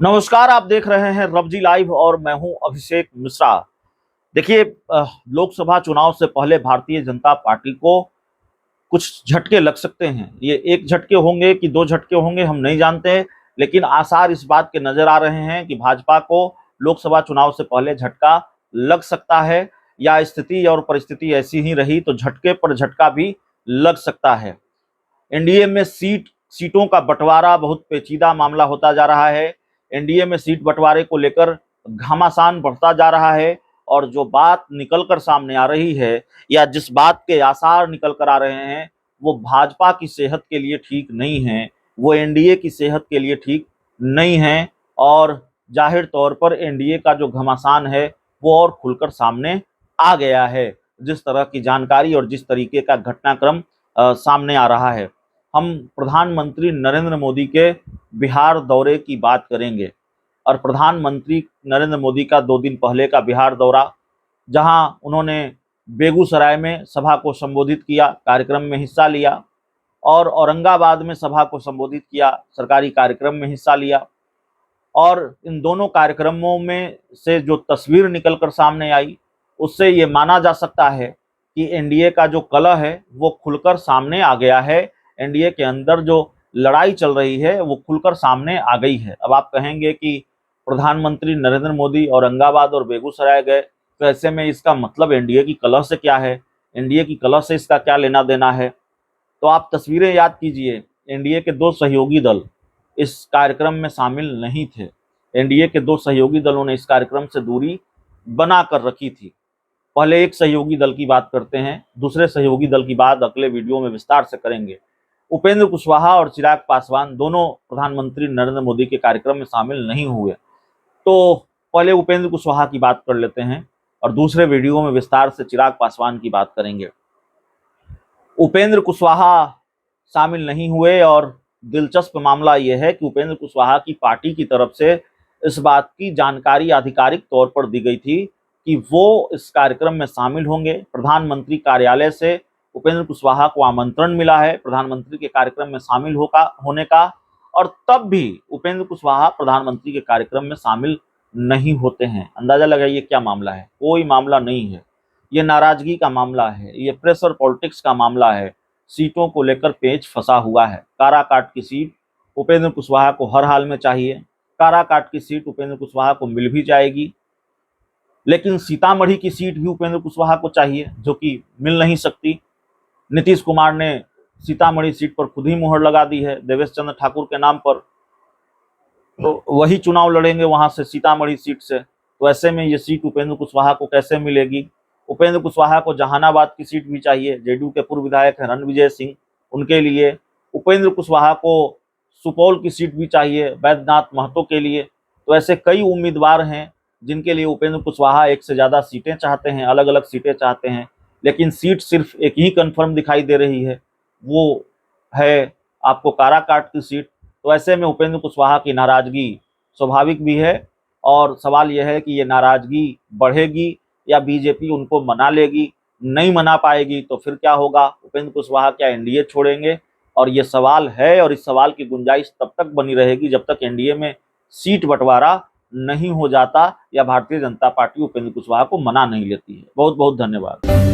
नमस्कार, आप देख रहे हैं रबजी लाइव और मैं हूं अभिषेक मिश्रा। देखिए, लोकसभा चुनाव से पहले भारतीय जनता पार्टी को कुछ झटके लग सकते हैं। ये एक झटके होंगे कि दो झटके होंगे हम नहीं जानते, लेकिन आसार इस बात के नजर आ रहे हैं कि भाजपा को लोकसभा चुनाव से पहले झटका लग सकता है, या स्थिति और परिस्थिति ऐसी ही रही तो झटके पर झटका भी लग सकता है। एनडीए में सीटों का बंटवारा बहुत पेचीदा मामला होता जा रहा है। एनडीए में सीट बंटवारे को लेकर घमासान बढ़ता जा रहा है, और जो बात निकल कर सामने आ रही है या जिस बात के आसार निकल कर आ रहे हैं, वो भाजपा की सेहत के लिए ठीक नहीं है, वो एनडीए की सेहत के लिए ठीक नहीं है। और जाहिर तौर पर एनडीए का जो घमासान है वो और खुलकर सामने आ गया है, जिस तरह की जानकारी और जिस तरीके का घटनाक्रम सामने आ रहा है। हम प्रधानमंत्री नरेंद्र मोदी के बिहार दौरे की बात करेंगे। और प्रधानमंत्री नरेंद्र मोदी का 2 दिन पहले का बिहार दौरा, जहां उन्होंने बेगूसराय में सभा को संबोधित किया, कार्यक्रम में हिस्सा लिया, और औरंगाबाद में सभा को संबोधित किया, सरकारी कार्यक्रम में हिस्सा लिया। और इन दोनों कार्यक्रमों में से जो तस्वीर निकलकर सामने आई, उससे ये माना जा सकता है कि एनडीए का जो कलह है वो खुलकर सामने आ गया है। एनडीए के अंदर जो लड़ाई चल रही है वो खुलकर सामने आ गई है। अब आप कहेंगे कि प्रधानमंत्री नरेंद्र मोदी औरंगाबाद और बेगूसराय गए, तो ऐसे में इसका मतलब एनडीए की कलह से क्या है, एनडीए की कलह से इसका क्या लेना देना है। तो आप तस्वीरें याद कीजिए, एनडीए के 2 सहयोगी दल इस कार्यक्रम में शामिल नहीं थे। एनडीए के 2 सहयोगी दलों ने इस कार्यक्रम से दूरी बना कर रखी थी। पहले एक सहयोगी दल की बात करते हैं, दूसरे सहयोगी दल की बात अगले वीडियो में विस्तार से करेंगे। उपेंद्र कुशवाहा और चिराग पासवान दोनों प्रधानमंत्री नरेंद्र मोदी के कार्यक्रम में शामिल नहीं हुए। तो पहले उपेंद्र कुशवाहा की बात कर लेते हैं और दूसरे वीडियो में विस्तार से चिराग पासवान की बात करेंगे। उपेंद्र कुशवाहा शामिल नहीं हुए, और दिलचस्प मामला यह है कि उपेंद्र कुशवाहा की पार्टी की तरफ से इस बात की जानकारी आधिकारिक तौर पर दी गई थी कि वो इस कार्यक्रम में शामिल होंगे। प्रधानमंत्री कार्यालय से उपेंद्र कुशवाहा को आमंत्रण मिला है प्रधानमंत्री के कार्यक्रम में शामिल होने का, और तब भी उपेंद्र कुशवाहा प्रधानमंत्री के कार्यक्रम में शामिल नहीं होते हैं। अंदाजा लगाइए क्या मामला है। कोई मामला नहीं है, ये नाराजगी का मामला है, ये प्रेशर पॉलिटिक्स का मामला है। सीटों को लेकर पेच फंसा हुआ है। काराकाट की सीट उपेंद्र कुशवाहा को हर हाल में चाहिए। काराकाट की सीट उपेंद्र कुशवाहा को मिल भी जाएगी, लेकिन सीतामढ़ी की सीट भी उपेंद्र कुशवाहा को चाहिए, जो कि मिल नहीं सकती। नीतीश कुमार ने सीतामढ़ी सीट पर खुद ही मुहर लगा दी है देवेश चंद्र ठाकुर के नाम पर, तो वही चुनाव लड़ेंगे वहां से सीतामढ़ी सीट से। तो ऐसे में ये सीट उपेंद्र कुशवाहा को कैसे मिलेगी। उपेंद्र कुशवाहा को जहानाबाद की सीट भी चाहिए, जेडीयू के पूर्व विधायक हैं रणविजय सिंह, उनके लिए। उपेंद्र कुशवाहा को सुपौल की सीट भी चाहिए बैद्यनाथ महतो के लिए। तो ऐसे कई उम्मीदवार हैं जिनके लिए उपेंद्र कुशवाहा एक से ज्यादा सीटें चाहते हैं, अलग अलग सीटें चाहते हैं, लेकिन सीट सिर्फ एक ही कंफर्म दिखाई दे रही है, वो है आपको काराकाट की सीट। तो ऐसे में उपेंद्र कुशवाहा की नाराजगी स्वाभाविक भी है, और सवाल यह है कि ये नाराजगी बढ़ेगी या बीजेपी उनको मना लेगी। नहीं मना पाएगी तो फिर क्या होगा, उपेंद्र कुशवाहा क्या एनडीए छोड़ेंगे? और ये सवाल है, और इस सवाल की गुंजाइश तब तक बनी रहेगी जब तक एनडीए में सीट बंटवारा नहीं हो जाता या भारतीय जनता पार्टी उपेंद्र कुशवाहा को मना नहीं लेती है। बहुत बहुत धन्यवाद।